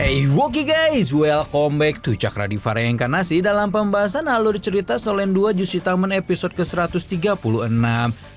Oke guys, welcome back to Cakra Diva Reinkarnasi dalam pembahasan alur cerita Solen 2 Jusitamen episode ke-136.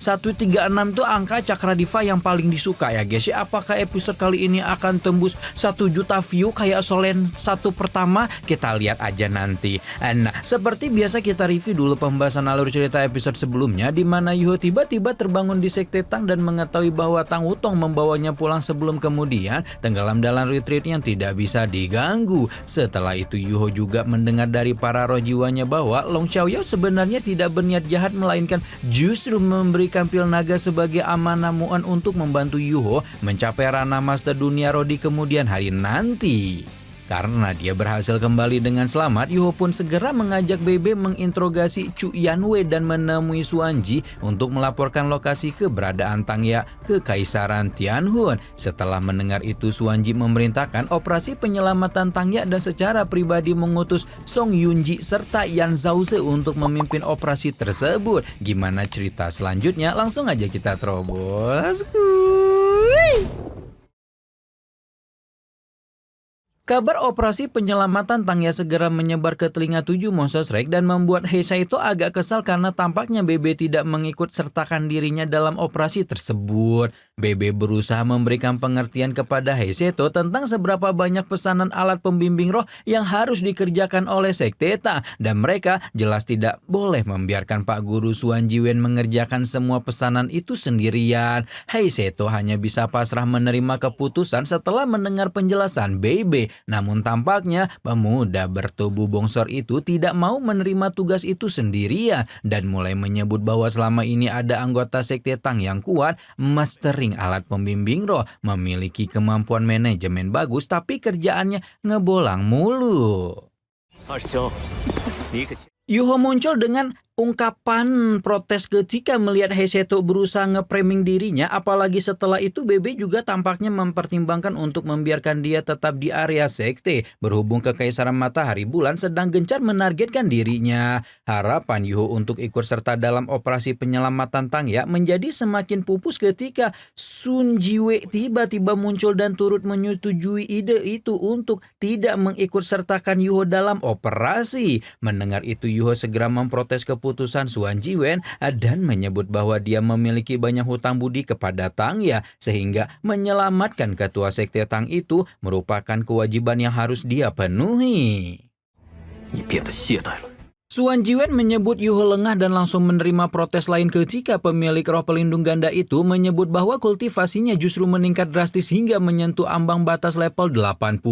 136 tuh angka Cakra Diva yang paling disuka ya guys ya. Apakah episode kali ini akan tembus 1 juta view kayak Solen 1 pertama? Kita lihat aja nanti. Nah, seperti biasa kita review dulu pembahasan alur cerita episode sebelumnya, di mana Yuho tiba-tiba terbangun di Sekte Tang dan mengetahui bahwa Tang Wutong membawanya pulang sebelum kemudian tenggelam dalam retreat yang tidak bisa diganggu. Setelah itu Yuho juga mendengar dari para roh jiwanya bahwa Long Xiaoyao sebenarnya tidak berniat jahat, melainkan justru memberikan pil naga sebagai amanah Muan untuk membantu Yuho mencapai ranah master dunia roh di kemudian hari nanti. Karena dia berhasil kembali dengan selamat, Yuho pun segera mengajak Bebe menginterogasi Chu Yanwei dan menemui Suanji untuk melaporkan lokasi keberadaan Tang Ya ke Kaisaran Tianhun. Setelah mendengar itu, Suanji memerintahkan operasi penyelamatan Tang Ya dan secara pribadi mengutus Song Yunji serta Yan Zhaoze untuk memimpin operasi tersebut. Gimana cerita selanjutnya? Langsung aja kita terobos. Kabar operasi penyelamatan Tang Ya segera menyebar ke telinga 7 Monster Strike dan membuat Heisa itu agak kesal karena tampaknya Bebe tidak mengikut sertakan dirinya dalam operasi tersebut. Bebe berusaha memberikan pengertian kepada Heiseto tentang seberapa banyak pesanan alat pembimbing roh yang harus dikerjakan oleh Sekte Tang, dan mereka jelas tidak boleh membiarkan Pak Guru Suan Jiwen mengerjakan semua pesanan itu sendirian. Heiseto hanya bisa pasrah menerima keputusan setelah mendengar penjelasan Bebe. Namun tampaknya pemuda bertubuh bongsor itu tidak mau menerima tugas itu sendirian dan mulai menyebut bahwa selama ini ada anggota Sekte Tang yang kuat, mastering alat pembimbing roh, memiliki kemampuan manajemen bagus, tapi kerjaannya ngebolang mulu. Yuho muncul dengan ungkapan protes ketika melihat Heiseto berusaha nge-framing dirinya, apalagi setelah itu Bebe juga tampaknya mempertimbangkan untuk membiarkan dia tetap di area sekte. Berhubung Kekaisaran Matahari Bulan sedang gencar menargetkan dirinya, harapan Yuho untuk ikut serta dalam operasi penyelamatan Tang Ya menjadi semakin pupus ketika Sun Jiwei tiba-tiba muncul dan turut menyetujui ide itu untuk tidak mengikut sertakan Yuho dalam operasi. Mendengar itu Yuho segera memprotes keputusan Suan Jiwen dan menyebut bahwa dia memiliki banyak hutang budi kepada Tang Ya, sehingga menyelamatkan ketua Sekte Tang itu merupakan kewajiban yang harus dia penuhi. Suan Jiwen menyebut Yuho lengah dan langsung menerima protes lain ketika pemilik roh pelindung ganda itu menyebut bahwa kultivasinya justru meningkat drastis hingga menyentuh ambang batas level 80.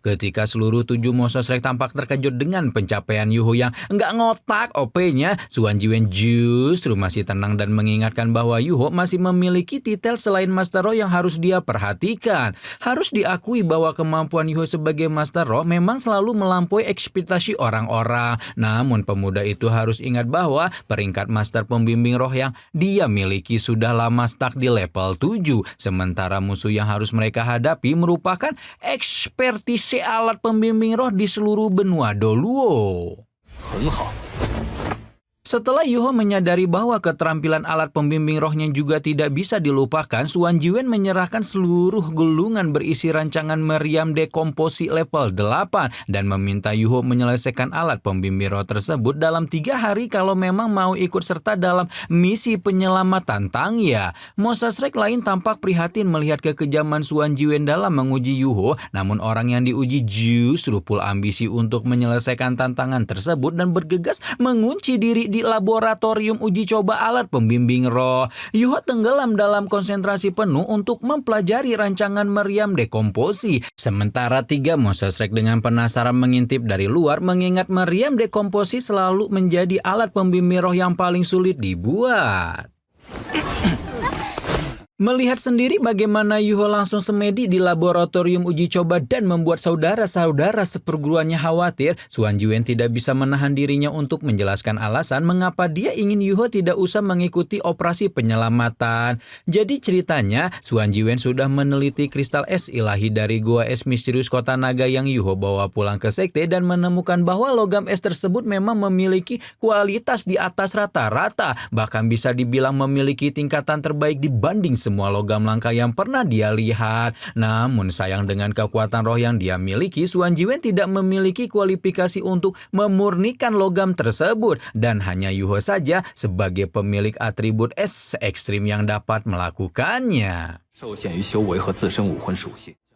Ketika seluruh 7 Monster Strike tampak terkejut dengan pencapaian Yuho yang nggak ngotak OP-nya, Suan Jiwen justru masih tenang dan mengingatkan bahwa Yuho masih memiliki titel selain Master Roh yang harus dia perhatikan. Harus diakui bahwa kemampuan Yuho sebagai Master Roh memang selalu melampaui ekspektasi orang-orang. Namun pemuda itu harus ingat bahwa peringkat master pembimbing roh yang dia miliki sudah lama stuck di level 7. Sementara musuh yang harus mereka hadapi merupakan ekspertise alat pembimbing roh di seluruh benua Doluo. Setelah Yuho menyadari bahwa keterampilan alat pembimbing rohnya juga tidak bisa dilupakan, Suan Jiwen menyerahkan seluruh gulungan berisi rancangan meriam dekomposi level 8 dan meminta Yuho menyelesaikan alat pembimbing roh tersebut dalam 3 hari kalau memang mau ikut serta dalam misi penyelamatan Tang Ya. Monster Strike lain tampak prihatin melihat kekejaman Suan Jiwen dalam menguji Yuho, namun orang yang diuji justru full ambisi untuk menyelesaikan tantangan tersebut dan bergegas mengunci diri di laboratorium uji coba alat pembimbing roh. Yuho tenggelam dalam konsentrasi penuh untuk mempelajari rancangan meriam dekomposi. Sementara 3 Monster Strike dengan penasaran mengintip dari luar, mengingat meriam dekomposi selalu menjadi alat pembimbing roh yang paling sulit dibuat. Melihat sendiri bagaimana Yuho langsung semedi di laboratorium uji coba dan membuat saudara-saudara seperguruannya khawatir, Suan Jiwen tidak bisa menahan dirinya untuk menjelaskan alasan mengapa dia ingin Yuho tidak usah mengikuti operasi penyelamatan. Jadi ceritanya, Suan Jiwen sudah meneliti kristal es ilahi dari gua es misterius kota naga yang Yuho bawa pulang ke sekte dan menemukan bahwa logam es tersebut memang memiliki kualitas di atas rata-rata, bahkan bisa dibilang memiliki tingkatan terbaik dibanding semua semua logam langka yang pernah dia lihat. Namun sayang dengan kekuatan roh yang dia miliki, Suan Jiwen tidak memiliki kualifikasi untuk memurnikan logam tersebut. Dan hanya Yuho saja sebagai pemilik atribut es ekstrim yang dapat melakukannya.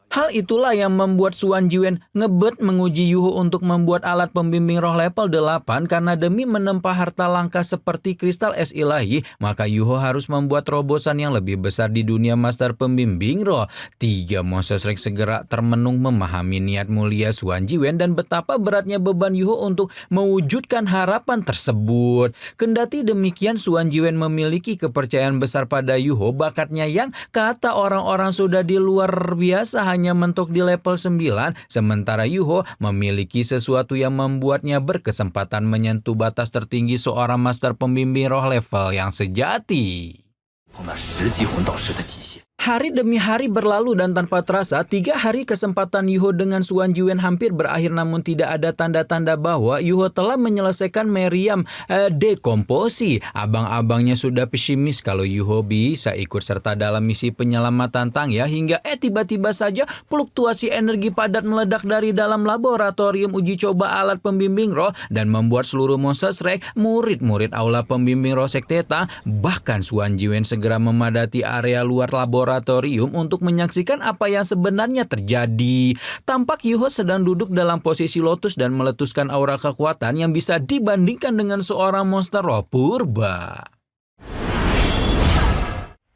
Hal itulah yang membuat Suan Jiwen ngebet menguji Yuho untuk membuat alat pembimbing roh level 8 karena demi menempa harta langka seperti kristal es ilahi, maka Yuho harus membuat terobosan yang lebih besar di dunia master pembimbing roh. 3 Moses Rex segera termenung memahami niat mulia Suan Jiwen dan betapa beratnya beban Yuho untuk mewujudkan harapan tersebut. Kendati demikian, Suan Jiwen memiliki kepercayaan besar pada Yuho, bakatnya yang kata orang-orang sudah di luar biasa hanya mentok di level 9, sementara Yuho memiliki sesuatu yang membuatnya berkesempatan menyentuh batas tertinggi seorang master pembimbing roh level yang sejati. Hari demi hari berlalu dan tanpa terasa 3 hari kesempatan Yuho dengan Suan Jiwen hampir berakhir, namun tidak ada tanda-tanda bahwa Yuho telah menyelesaikan meriam dekomposi. Abang-abangnya sudah pesimis kalau Yuho bisa ikut serta dalam misi penyelamatan Tang ya, hingga tiba-tiba saja fluktuasi energi padat meledak dari dalam laboratorium uji coba alat pembimbing roh dan membuat seluruh Moses Rex, murid-murid aula pembimbing roh sekte Tang, bahkan Suan Jiwen segera memadati area luar laboratorium untuk menyaksikan apa yang sebenarnya terjadi. Tampak Yuho sedang duduk dalam posisi lotus dan meletuskan aura kekuatan yang bisa dibandingkan dengan seorang monster roh purba.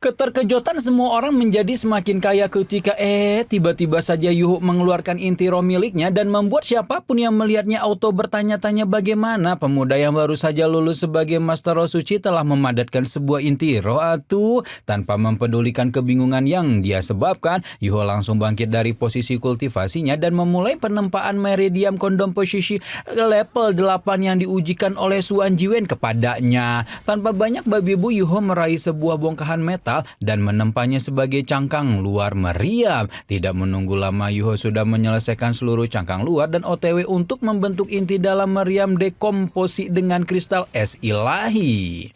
Keterkejutan semua orang menjadi semakin kaya ketika tiba-tiba saja Yuho mengeluarkan inti roh miliknya dan membuat siapapun yang melihatnya auto bertanya-tanya bagaimana pemuda yang baru saja lulus sebagai Master Roh Suci telah memadatkan sebuah inti roh atuh. Tanpa mempedulikan kebingungan yang dia sebabkan, Yuho langsung bangkit dari posisi kultivasinya dan memulai penempaan meridian kondom posisi level 8 yang diujikan oleh Suan Jiwen kepadanya. Tanpa banyak babi bu, Yuho meraih sebuah bongkahan metal dan menempanya sebagai cangkang luar meriam. Tidak menunggu lama, Yuho sudah menyelesaikan seluruh cangkang luar dan OTW untuk membentuk inti dalam meriam dekomposi dengan kristal es ilahi.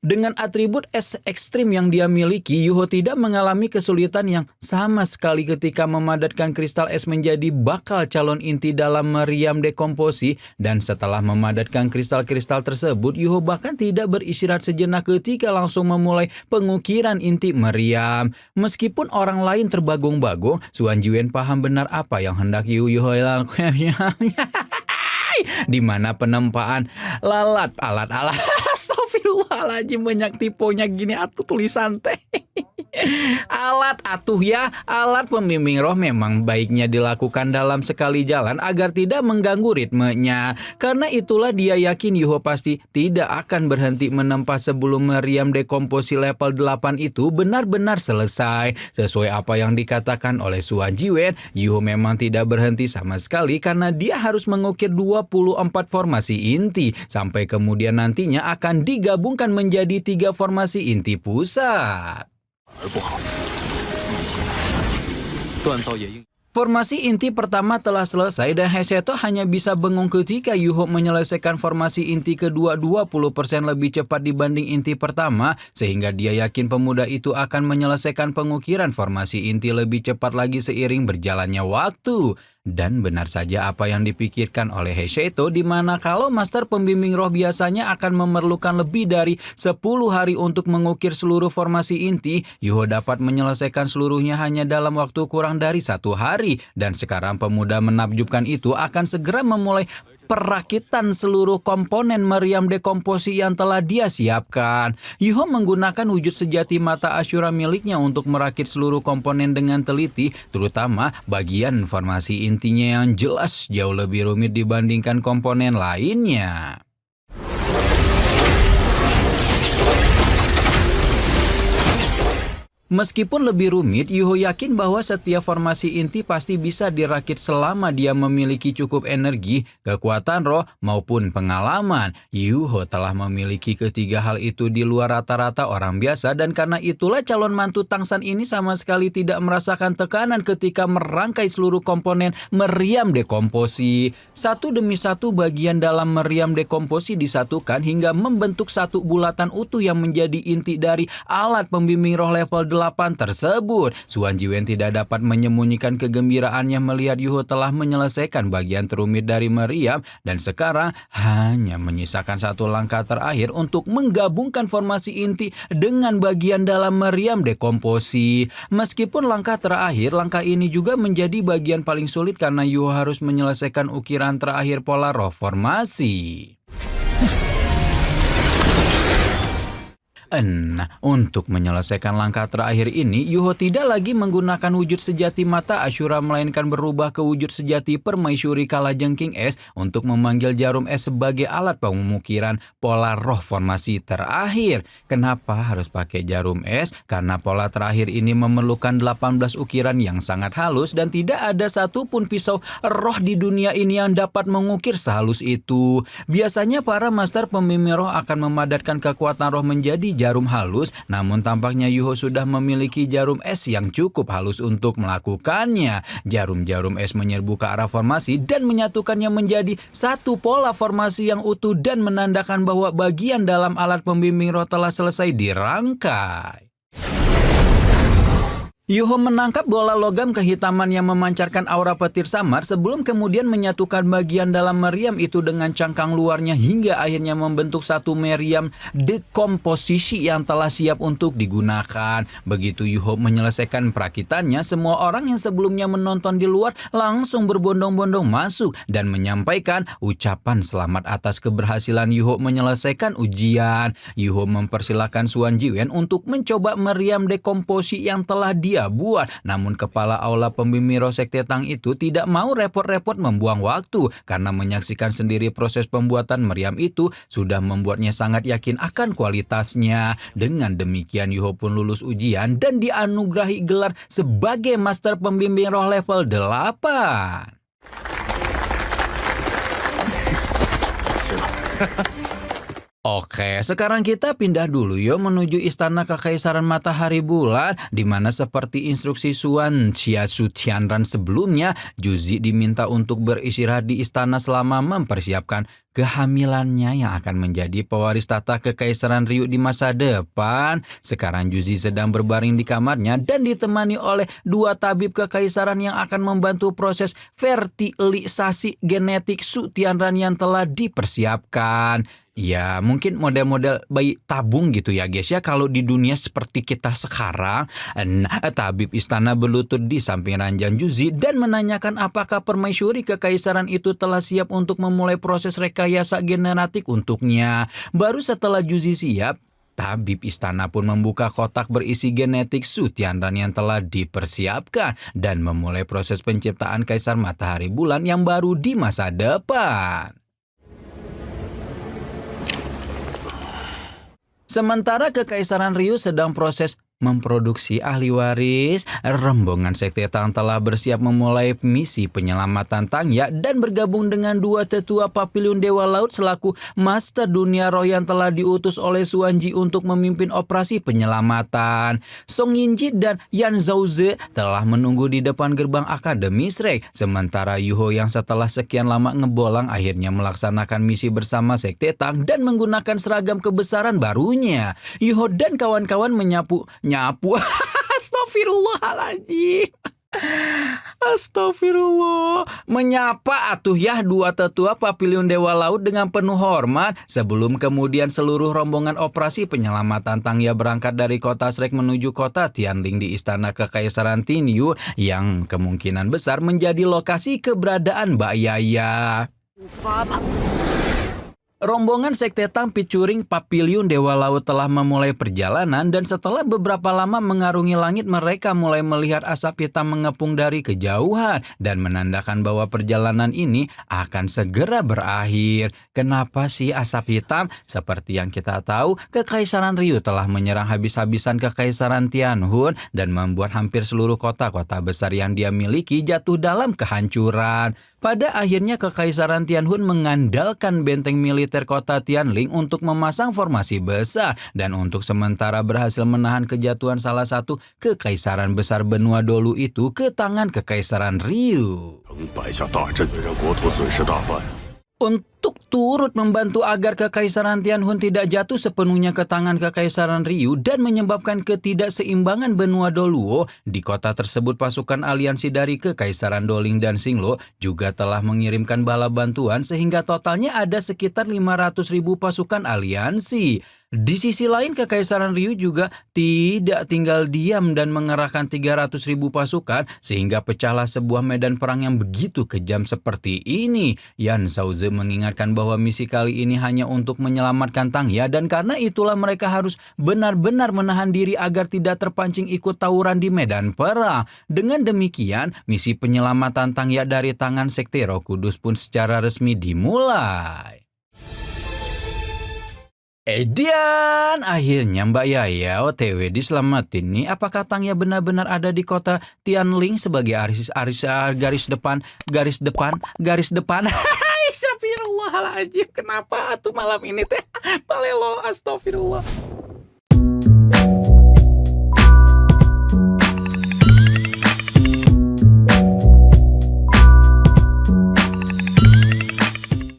Dengan atribut es ekstrim yang dia miliki, Yuho tidak mengalami kesulitan yang sama sekali ketika memadatkan kristal es menjadi bakal calon inti dalam meriam dekomposi. Dan setelah memadatkan kristal-kristal tersebut, Yuho bahkan tidak beristirahat sejenak ketika langsung memulai pengukiran inti meriam. Meskipun orang lain terbagong-bagong, Suan Jiwen paham benar apa yang hendak Yuho lakukan. Di mana penempaan alat-alat astagfirullahaladzim, banyak tiponya gini atuh tulisan teh. Alat atuh ya, alat pembimbing roh memang baiknya dilakukan dalam sekali jalan agar tidak mengganggu ritmenya. Karena itulah dia yakin Yuho pasti tidak akan berhenti menempa sebelum meriam dekomposi level 8 itu benar-benar selesai. Sesuai apa yang dikatakan oleh Suan Jiwen, Yuho memang tidak berhenti sama sekali karena dia harus mengukir 24 formasi inti sampai kemudian nantinya akan digabungkan menjadi 3 formasi inti pusat. Formasi inti pertama telah selesai dan Heseto hanya bisa bengong ketika Yuho menyelesaikan formasi inti kedua 20% lebih cepat dibanding inti pertama, sehingga dia yakin pemuda itu akan menyelesaikan pengukiran formasi inti lebih cepat lagi seiring berjalannya waktu. Dan benar saja apa yang dipikirkan oleh Heseto, di mana kalau master pembimbing roh biasanya akan memerlukan lebih dari 10 hari untuk mengukir seluruh formasi inti, Yuho dapat menyelesaikan seluruhnya hanya dalam waktu kurang dari 1 hari. Dan sekarang pemuda menakjubkan itu akan segera memulai perakitan seluruh komponen meriam dekomposi yang telah dia siapkan. Yuho menggunakan wujud sejati mata Ashura miliknya untuk merakit seluruh komponen dengan teliti, terutama bagian formasi intinya yang jelas jauh lebih rumit dibandingkan komponen lainnya. Meskipun lebih rumit, Yuho yakin bahwa setiap formasi inti pasti bisa dirakit selama dia memiliki cukup energi, kekuatan roh, maupun pengalaman. Yuho telah memiliki ketiga hal itu di luar rata-rata orang biasa, dan karena itulah calon mantu Tangsan ini sama sekali tidak merasakan tekanan ketika merangkai seluruh komponen meriam dekomposi. Satu demi satu bagian dalam meriam dekomposi disatukan hingga membentuk satu bulatan utuh yang menjadi inti dari alat pembimbing roh level 8 tersebut. Suan Jiwen tidak dapat menyembunyikan kegembiraannya melihat Yuho telah menyelesaikan bagian terumit dari meriam dan sekarang hanya menyisakan satu langkah terakhir untuk menggabungkan formasi inti dengan bagian dalam meriam dekomposi. Meskipun langkah ini juga menjadi bagian paling sulit karena Yuho harus menyelesaikan ukiran terakhir pola roh formasi. Untuk menyelesaikan langkah terakhir ini, Yuho tidak lagi menggunakan wujud sejati mata Ashura melainkan berubah ke wujud sejati permaisuri kalajengking es untuk memanggil jarum es sebagai alat pemukiran pola roh formasi terakhir. Kenapa harus pakai jarum es? Karena pola terakhir ini memerlukan 18 ukiran yang sangat halus dan tidak ada satupun pisau roh di dunia ini yang dapat mengukir sehalus itu. Biasanya para master pembimbing roh akan memadatkan kekuatan roh menjadi jarum halus, namun tampaknya Yuho sudah memiliki jarum es yang cukup halus untuk melakukannya. Jarum-jarum es menyerbu ke arah formasi dan menyatukannya menjadi satu pola formasi yang utuh dan menandakan bahwa bagian dalam alat pembimbing roh telah selesai dirangkai. Yuho menangkap bola logam kehitaman yang memancarkan aura petir samar sebelum kemudian menyatukan bagian dalam meriam itu dengan cangkang luarnya hingga akhirnya membentuk satu meriam dekomposisi yang telah siap untuk digunakan. Begitu Yuho menyelesaikan perakitannya, semua orang yang sebelumnya menonton di luar langsung berbondong-bondong masuk dan menyampaikan ucapan selamat atas keberhasilan Yuho menyelesaikan ujian. Yuho mempersilahkan Suan Jiwen untuk mencoba meriam dekomposisi yang telah dia buat, namun kepala aula pembimbing roh sekte Tang itu tidak mau repot-repot membuang waktu karena menyaksikan sendiri proses pembuatan meriam itu sudah membuatnya sangat yakin akan kualitasnya. Dengan demikian Yuho pun lulus ujian dan dianugerahi gelar sebagai master pembimbing roh level 8. Oke, sekarang kita pindah dulu yuk menuju Istana Kekaisaran Matahari Bulan, di mana seperti instruksi Suan Chiasu Tianran sebelumnya, Juzi diminta untuk beristirahat di istana selama mempersiapkan kehamilannya yang akan menjadi pewaris tahta Kekaisaran Ryu di masa depan. Sekarang Juzi sedang berbaring di kamarnya dan ditemani oleh dua tabib kekaisaran yang akan membantu proses fertilisasi genetik Su Tianran yang telah dipersiapkan. Ya, mungkin model-model bayi tabung gitu ya guys ya, kalau di dunia seperti kita sekarang. Tabib istana berlutut di samping ranjang Juzi dan menanyakan apakah permaisuri kekaisaran itu telah siap untuk memulai proses rekayasa genetik untuknya. Baru setelah Juzi siap, tabib istana pun membuka kotak berisi genetik Su Tianran yang telah dipersiapkan dan memulai proses penciptaan Kaisar Matahari Bulan yang baru di masa depan. Sementara Kekaisaran Ryu sedang proses memproduksi ahli waris, rombongan sekte Tang telah bersiap memulai misi penyelamatan Tangya dan bergabung dengan dua tetua Pavilion Dewa Laut selaku master dunia roh yang telah diutus oleh Suan Ji untuk memimpin operasi penyelamatan. Song Yinji dan Yan Zhaoze telah menunggu di depan gerbang Akademi Shrek, sementara Yuho yang setelah sekian lama ngebolang akhirnya melaksanakan misi bersama sekte Tang dan menggunakan seragam kebesaran barunya. Yuho dan kawan-kawan menyapu Astagfirullahaladzim. Astagfirullah. Menyapa atuh ya dua tetua Pavilion Dewa Laut dengan penuh hormat sebelum kemudian seluruh rombongan operasi penyelamatan Tangya berangkat dari kota Shrek menuju kota Tianling di Istana Kekaisaran Tinyu yang kemungkinan besar menjadi lokasi keberadaan Mbak Yaya. Rombongan Sekte Tang featuring Papiliun Dewa Laut telah memulai perjalanan dan setelah beberapa lama mengarungi langit mereka mulai melihat asap hitam mengepung dari kejauhan dan menandakan bahwa perjalanan ini akan segera berakhir. Kenapa sih asap hitam? Seperti yang kita tahu, Kekaisaran Ryu telah menyerang habis-habisan Kekaisaran Tianhun dan membuat hampir seluruh kota-kota besar yang dia miliki jatuh dalam kehancuran. Pada akhirnya Kekaisaran Tianhun mengandalkan benteng militer kota Tianling untuk memasang formasi besar dan untuk sementara berhasil menahan kejatuhan salah satu kekaisaran besar benua Dolu itu ke tangan Kekaisaran Ryu. Untuk turut membantu agar Kekaisaran Tianhun tidak jatuh sepenuhnya ke tangan Kekaisaran Ryu dan menyebabkan ketidakseimbangan benua Doluo, di kota tersebut pasukan aliansi dari Kekaisaran Doling dan Xinglo juga telah mengirimkan bala bantuan sehingga totalnya ada sekitar 500.000 pasukan aliansi. Di sisi lain Kekaisaran Ryu juga tidak tinggal diam dan mengerahkan 300.000 pasukan sehingga pecahlah sebuah medan perang yang begitu kejam seperti ini. Yan Shaozi mengingatkan bahwa misi kali ini hanya untuk menyelamatkan Tang Ya dan karena itulah mereka harus benar-benar menahan diri agar tidak terpancing ikut tawuran di medan perang. Dengan demikian, misi penyelamatan Tang Ya dari tangan Sekte Roh Kudus pun secara resmi dimulai. Edian, akhirnya Mbak Yaya OTW diselamatin nih. Apakah Tang Ya benar-benar ada di kota Tianling sebagai garis depan? Astagfirullahaladzim, kenapa atuh malam ini teh? Palelo, astagfirullah.